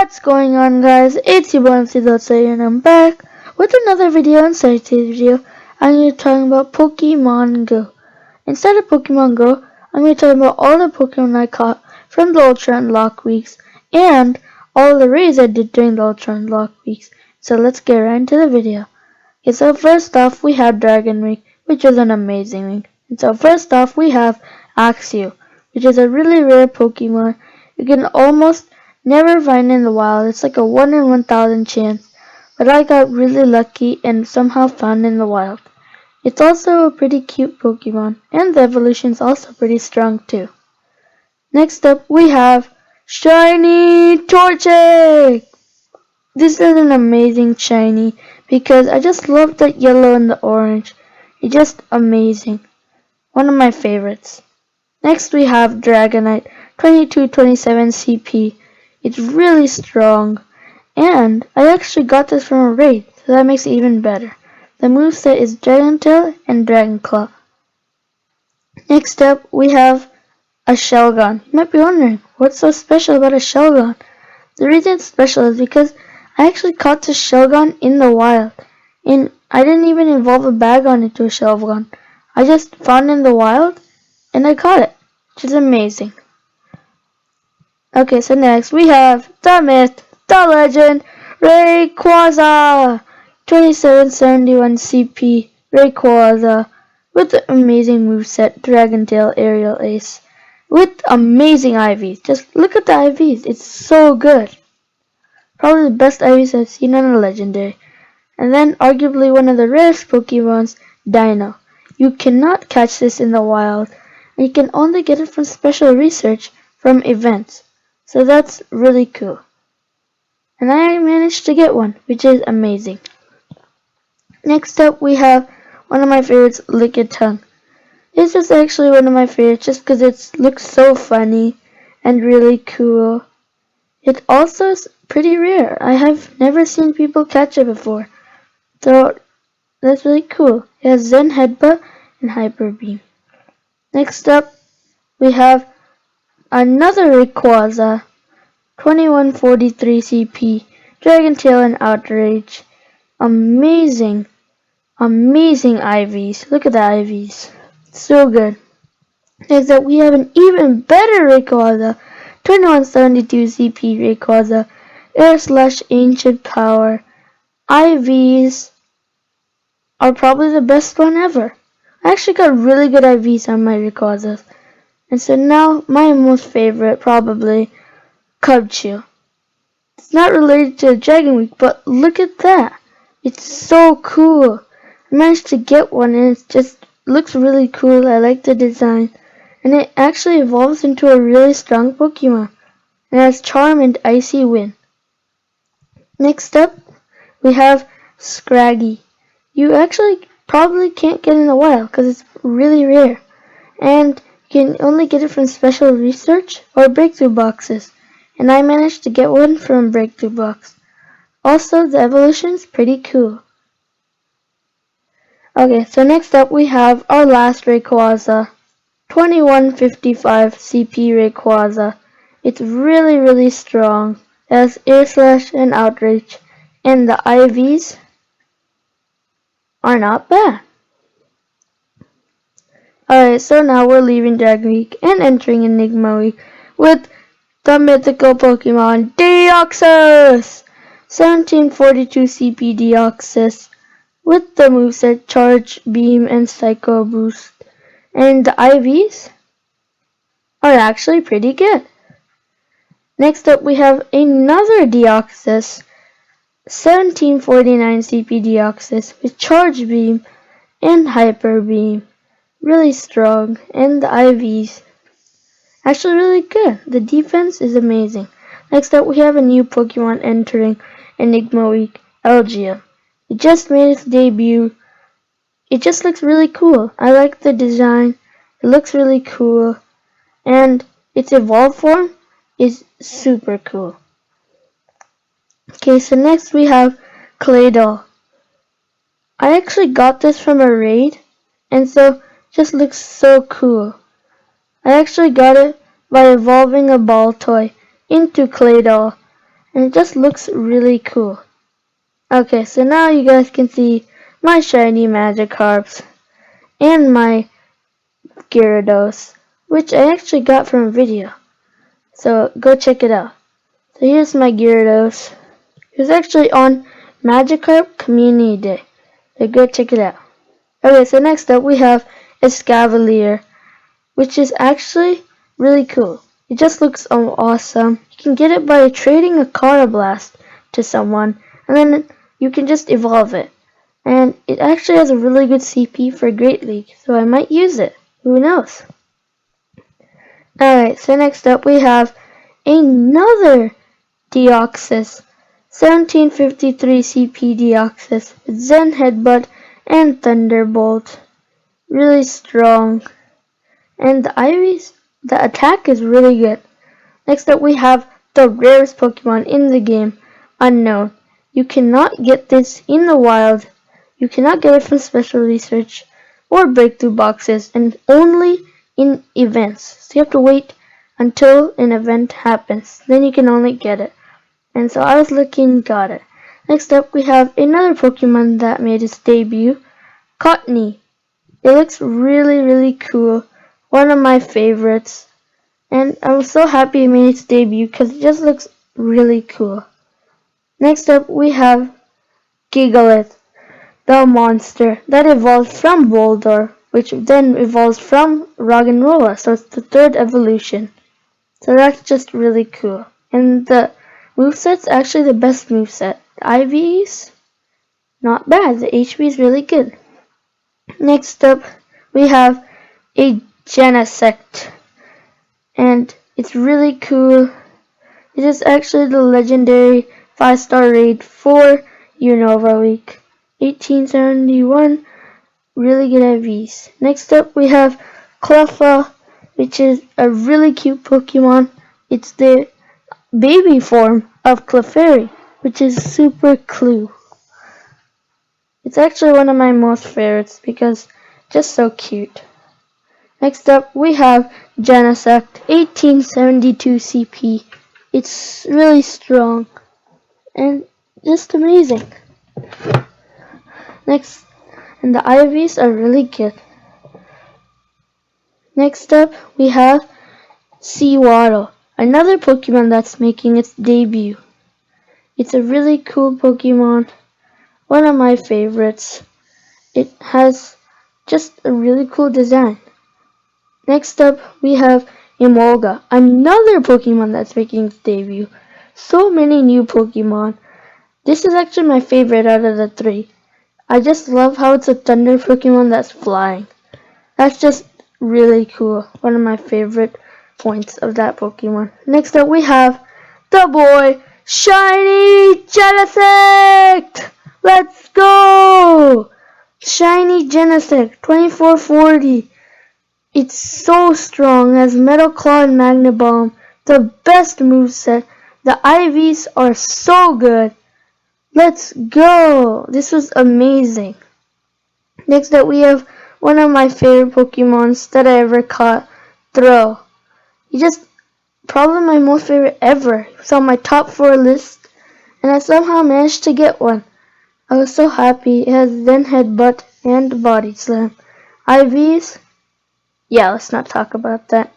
What's going on, guys? It's your boy McDosa and I'm back with another video. Inside today's video, I'm going to be talking about Pokemon Go. Instead of Pokemon Go, I'm going to talk about all the Pokemon I caught from the Ultra Unlock weeks and all the raids I did during the Ultra Unlock weeks. So let's get right into the video. Okay, so first off, we have Dragon Week, which was an amazing week. And so first off, we have Axew, which is a really rare Pokemon. You can almost never find in the wild. It's like a 1 in 1,000 chance, but I got really lucky and somehow found in the wild. It's also a pretty cute Pokemon, and the evolution is also pretty strong too. Next up, we have Shiny Torchic! This is an amazing shiny because I just love the yellow and the orange. It's just amazing. One of my favorites. Next we have Dragonite 2227 CP. It's really strong, and I actually got this from a raid, so that makes it even better. The moveset is Dragon Tail and Dragon Claw. Next up, we have a Shelgon. You might be wondering, what's so special about a Shelgon? The reason it's special is because I actually caught this Shelgon in the wild, and I didn't even involve a bag on it to a Shelgon. I just found it in the wild, and I caught it, which is amazing. Okay, so next we have the myth, the legend, Rayquaza! 2771 CP Rayquaza with the amazing moveset Dragon Tail Aerial Ace with amazing IVs. Just look at the IVs, it's so good. Probably the best IVs I've seen on a legendary. And then arguably one of the rarest Pokemons, Dino. You cannot catch this in the wild, and you can only get it from special research from events. So that's really cool. And I managed to get one, which is amazing. Next up we have one of my favorites, Lickitung. This is actually one of my favorites just because it looks so funny and really cool. It also is pretty rare. I have never seen people catch it before. So that's really cool. It has Zen Headbutt and Hyper Beam. Next up we have another Rayquaza, 2143 CP, Dragon Tail and Outrage. Amazing IVs. Look at the IVs. So good. Next up, we have an even better Rayquaza, 2172 CP Rayquaza, Air Slash Ancient Power. IVs are probably the best one ever. I actually got really good IVs on my Rayquazas. And so now, my most favorite, probably, Cubchoo. It's not related to Dragon Week, but look at that. It's so cool. I managed to get one and it just looks really cool. I like the design. And it actually evolves into a really strong Pokemon. And has Charm and Icy Wind. Next up, we have Scraggy. You actually probably can't get in the wild because it's really rare. And you can only get it from special research or breakthrough boxes. And I managed to get one from a breakthrough box. Also, the evolution is pretty cool. Okay, so next up we have our last Rayquaza, 2155 CP Rayquaza. It's really strong. It has Air Slash and Outrage, and the IVs are not bad. Alright, so now we're leaving Dragon Week and entering Enigma Week with the mythical Pokemon Deoxys! 1742 CP Deoxys with the moveset Charge, Beam, and Psycho Boost. And the IVs are actually pretty good. Next up we have another Deoxys, 1749 CP Deoxys with Charge Beam and Hyper Beam. Really strong, and the IVs actually really good. The defense is amazing. Next up we have a new Pokemon entering Enigma Week, Elgia. It just made its debut. It just looks really cool. I like the design. It looks really cool. And its evolved form is super cool. Okay, so next we have Claydol. I actually got this from a raid, and so it just looks so cool. I actually got it by evolving a ball toy into Claydol, and it just looks really cool. Okay, so now you guys can see my shiny Magikarps and my Gyarados, which I actually got from a video. So go check it out. So here's my Gyarados. It was actually on Magikarp Community Day. So go check it out. Okay, so next up we have Escavalier, which is actually really cool. It just looks awesome. You can get it by trading a Carablast to someone, and then you can just evolve it. And it actually has a really good CP for Great League, so I might use it. Who knows? Alright, so next up we have another Deoxys. 1753 CP Deoxys with Zen Headbutt and Thunderbolt. Really strong. And the attack is really good. Next up we have the rarest Pokemon in the game, Unknown. You cannot get this in the wild. You cannot get it from special research or breakthrough boxes, and only in events. So you have to wait until an event happens. Then you can only get it. And so I was lucky and got it. Next up we have another Pokemon that made its debut, Cottony. It looks really cool. One of my favorites. And I'm so happy it made its debut because it just looks really cool. Next up we have Gigalith, the monster that evolved from Boldor, which then evolves from Roggenrola, so it's the third evolution. So that's just really cool. And the moveset's actually the best moveset. The IV's not bad, the HP is really good. Next up we have a Genesect, and it's really cool. It is actually the legendary 5-star raid for Unova Week. 1871, really good IVs. Next up we have Cleffa, which is a really cute Pokemon. It's the baby form of Clefairy, which is super clue. It's actually one of my most favorites because just so cute. Next up we have Genesect, 1872 CP. It's really strong and just amazing. Next, and the IVs are really good. Next up we have Sewaddle, another Pokemon that's making its debut. It's a really cool Pokemon, one of my favorites. It has just a really cool design. Next up we have Emolga, another Pokemon that's making its debut. So many new Pokemon. This is actually my favorite out of the three. I just love how it's a thunder Pokemon that's flying. That's just really cool. One of my favorite points of that Pokemon. Next up we have the boy Shiny Genesect! Let's go! Shiny Genesect 2440. It's so strong, has Metal Claw and Magna Bomb. The best moveset. The IVs are so good. Let's go! This was amazing. Next up we have one of my favorite Pokemons that I ever caught, Throw. He just probably my most favorite ever. He was on my top 4 list, and I somehow managed to get one. I was so happy. It has Zen Headbutt and Body Slam. IVs? Yeah, let's not talk about that.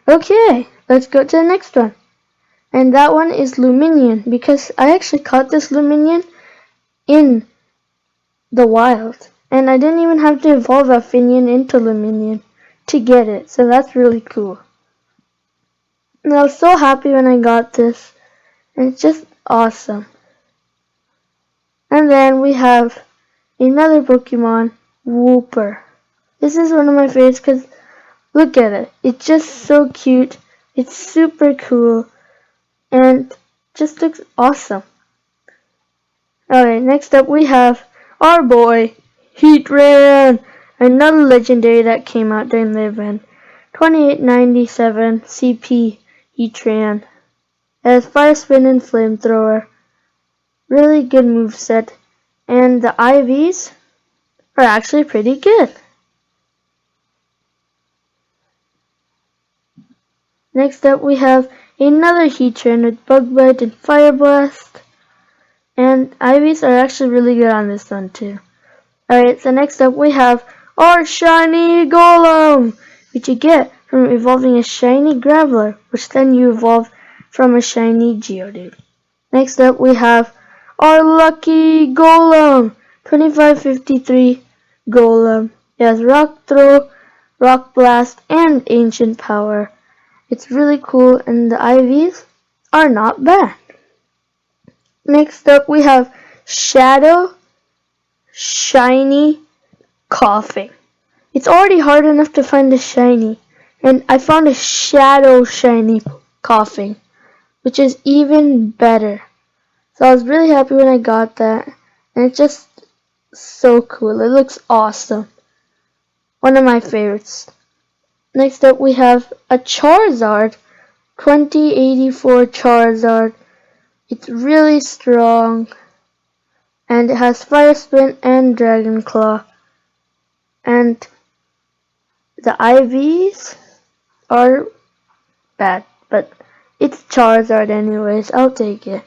Okay, let's go to the next one. And that one is Luminion, because I actually caught this Luminion in the wild. And I didn't even have to evolve a Finion into Luminion to get it, so that's really cool. And I was so happy when I got this, and it's just awesome. And then we have another Pokemon, Wooper. This is one of my favorites because look at it. It's just so cute. It's super cool. And just looks awesome. Alright, next up we have our boy, Heatran. Another legendary that came out during the event. 2897 CP Heatran. It has Fire Spin and Flamethrower. Really good moveset. And the IVs are actually pretty good. Next up we have Another Heatran with Bug Bite and Fire Blast. And IVs are actually really good on this one too. Alright, so next up we have our shiny Golem, which you get from evolving a shiny Graveler, which then you evolve from a shiny Geodude. Next up we have our lucky Golem, 2553 Golem. It has Rock Throw, Rock Blast, and Ancient Power. It's really cool, and the IVs are not bad. Next up we have Shadow Shiny Coughing. It's already hard enough to find a shiny, and I found a Shadow Shiny Coughing, which is even better. So I was really happy when I got that, and it's just so cool. It looks awesome. One of my favorites. Next up we have a Charizard, 2084 Charizard. It's really strong, and it has Fire Spin and Dragon Claw. And the IVs are bad, but it's Charizard anyways. I'll take it.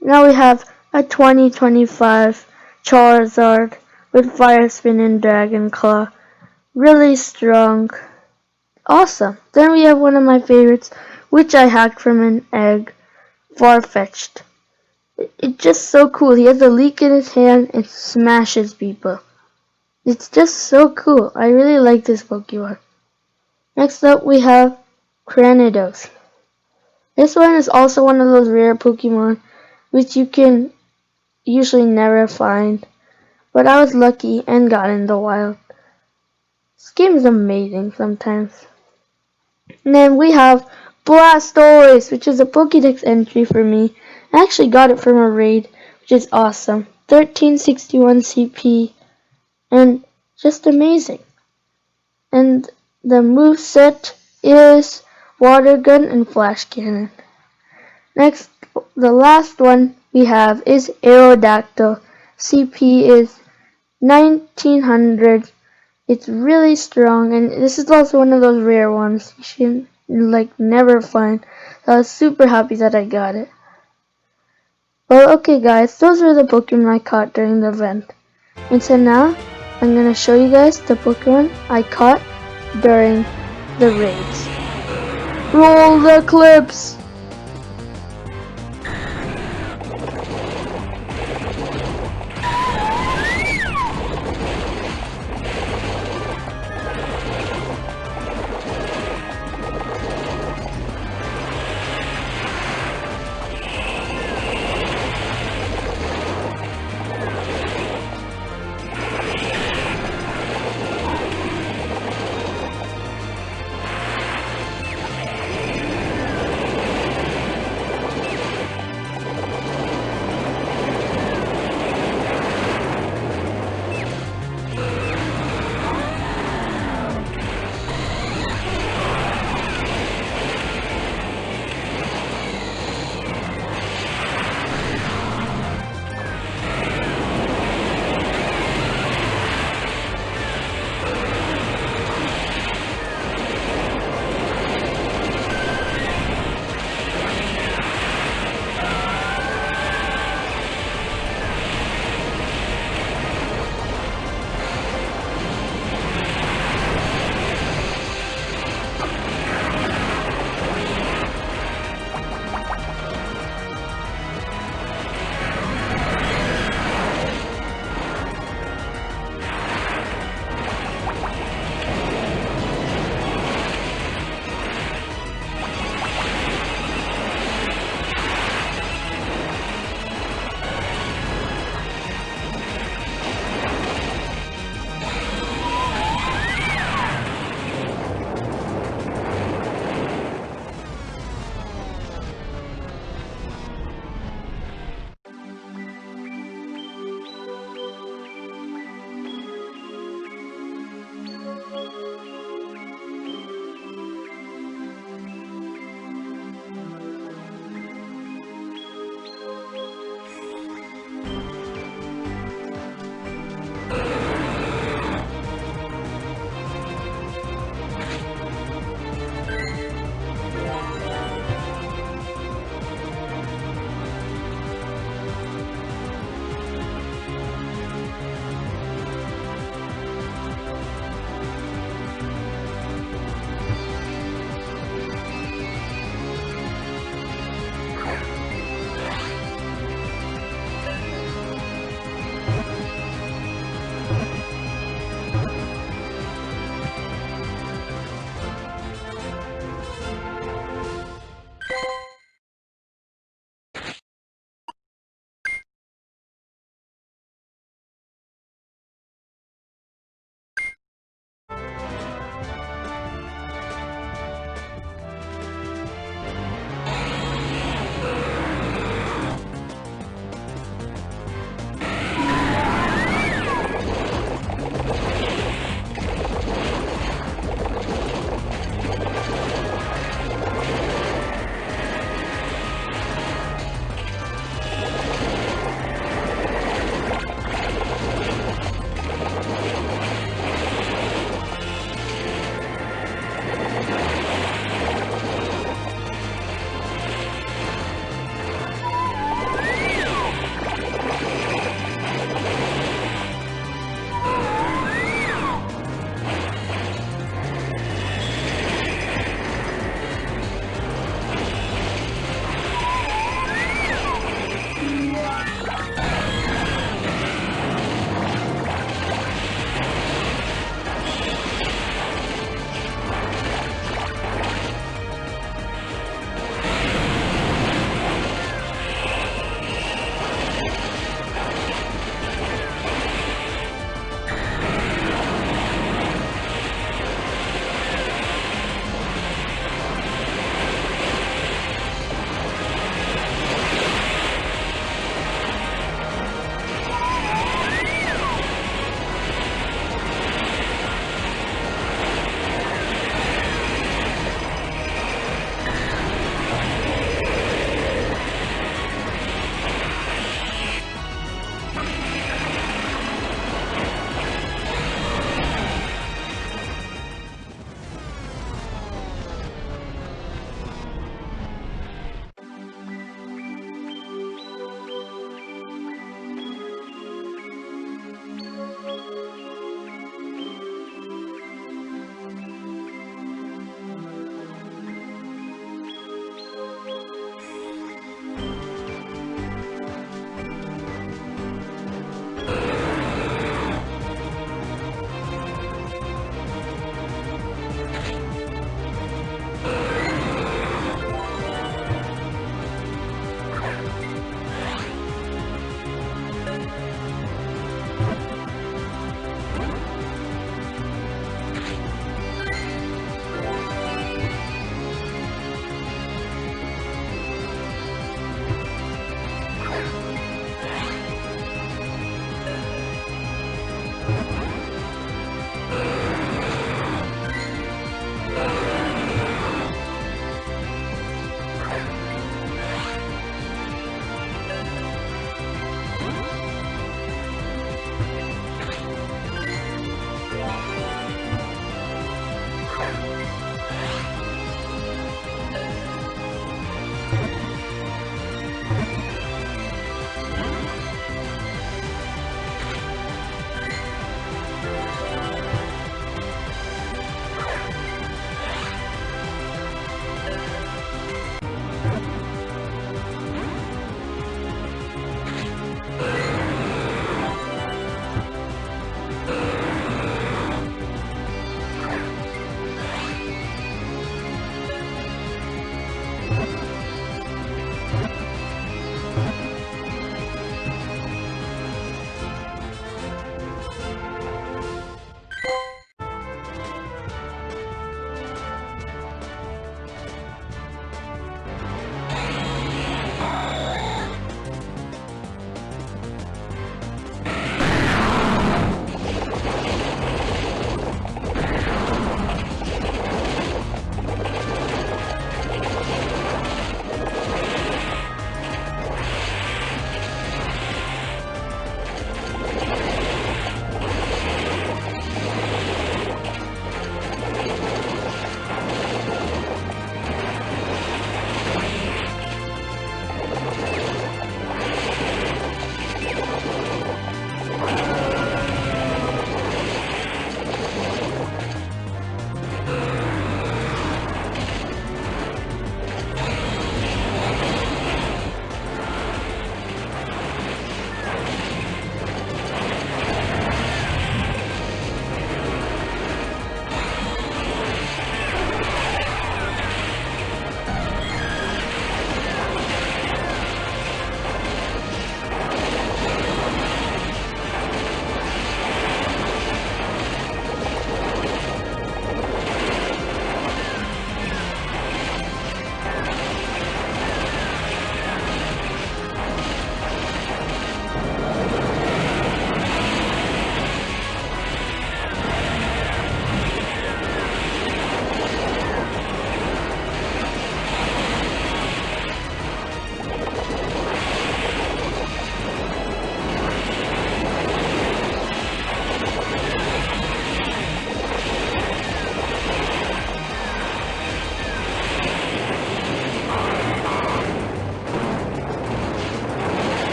Now we have a 2025 Charizard with Fire Spin and Dragon Claw. Really strong. Awesome. Then we have one of my favorites, which I hacked from an egg, Farfetch'd. It's just so cool. He has a leak in his hand and smashes people. It's just so cool. I really like this Pokemon. Next up we have Cranidos. This one is also one of those rare Pokemon which you can usually never find. But I was lucky and got in the wild. This game is amazing sometimes. And then we have Blastoise, which is a Pokédex entry for me. I actually got it from a raid, which is awesome. 1361 CP. And just amazing. And the moveset is Water Gun and Flash Cannon. Next, the last one we have is Aerodactyl. CP is 1900. It's really strong, and this is also one of those rare ones you should never find. So I was super happy that I got it. Well, okay guys, those were the Pokemon I caught during the event. And so now, I'm gonna show you guys the Pokemon I caught during the raids. Roll the clips!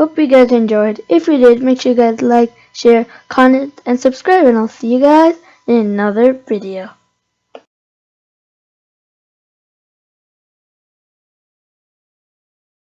Hope you guys enjoyed. If you did, make sure you guys like, share, comment, and subscribe, and I'll see you guys in another video.